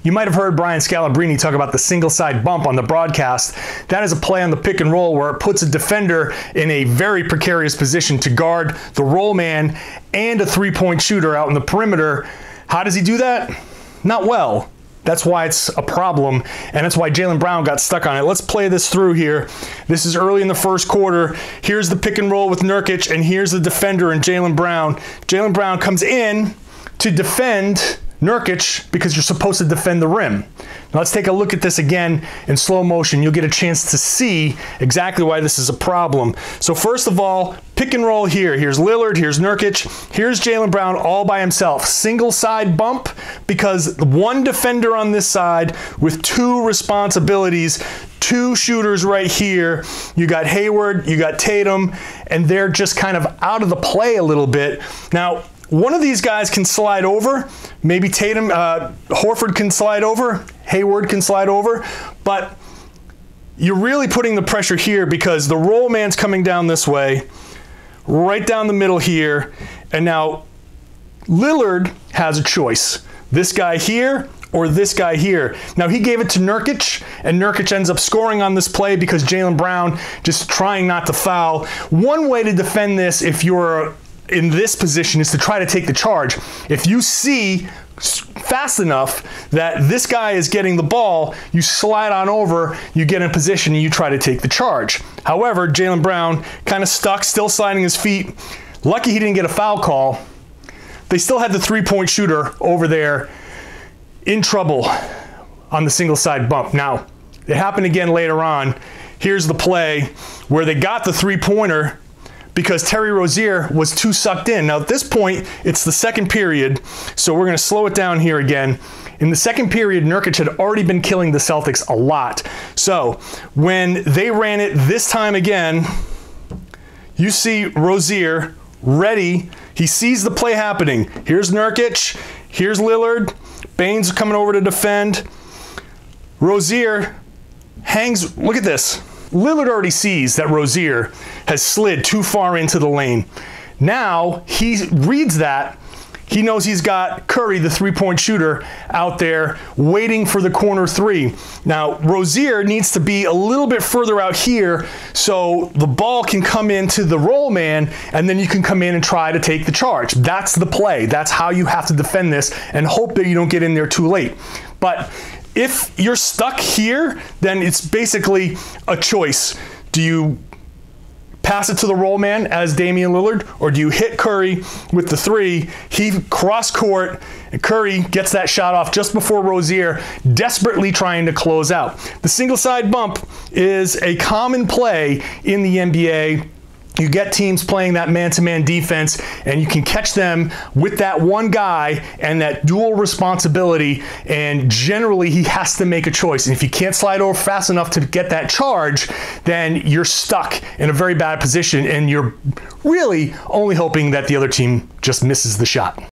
You might have heard Brian Scalabrine talk about the single side bump on the broadcast. That is a play on the pick and roll where it puts a defender in a very precarious position to guard the roll man and a three-point shooter out in the perimeter. How does he do that? Not well. That's why it's a problem, and that's why Jaylen Brown got stuck on it. Let's play this through here. This is early in the first quarter. Here's the pick and roll with Nurkic, and here's the defender in Jaylen Brown. Jaylen Brown comes in to defend Nurkic because you're supposed to defend the rim. Now let's take a look at this again in slow motion. You'll get a chance to see exactly why this is a problem. So first of all, pick and roll here. Here's Lillard, here's Nurkic, here's Jaylen Brown all by himself. Single side bump because one defender on this side with two responsibilities, two shooters right here. You got Hayward, you got Tatum, and they're just kind of out of the play a little bit. Now, one of these guys can slide over. Maybe Tatum, Horford can slide over. Hayward can slide over. But you're really putting the pressure here because the roll man's coming down this way, right down the middle here. And now Lillard has a choice. This guy here or this guy here. Now he gave it to Nurkic, and Nurkic ends up scoring on this play because Jaylen Brown just trying not to foul. One way to defend this if you're in this position is to try to take the charge. If you see fast enough that this guy is getting the ball, you slide on over, you get in position, and you try to take the charge. However, Jaylen Brown kind of stuck, still sliding his feet. Lucky he didn't get a foul call. They still had the three-point shooter over there in trouble on the single side bump. Now, it happened again later on. Here's the play where they got the three-pointer because Terry Rozier was too sucked in. Now at this point, it's the second period, so we're gonna slow it down here again. In the second period, Nurkic had already been killing the Celtics a lot. So when they ran it this time again, you see Rozier ready. He sees the play happening. Here's Nurkic, here's Lillard. Baines coming over to defend. Rozier hangs, look at this. Lillard already sees that Rozier has slid too far into the lane. Now he reads that. He knows he's got Curry, the three-point shooter, out there waiting for the corner three. Now Rozier needs to be a little bit further out here so the ball can come into the roll man, and then you can come in and try to take the charge. That's the play. That's how you have to defend this and hope that you don't get in there too late. But if you're stuck here, then it's basically a choice. Do you pass it to the roll man as Damian Lillard, or do you hit Curry with the three? He cross court, and Curry gets that shot off just before Rozier, desperately trying to close out. The single side bump is a common play in the NBA. You get teams playing that man-to-man defense, and you can catch them with that one guy and that dual responsibility, and generally he has to make a choice. And if you can't slide over fast enough to get that charge, then you're stuck in a very bad position, and you're really only hoping that the other team just misses the shot.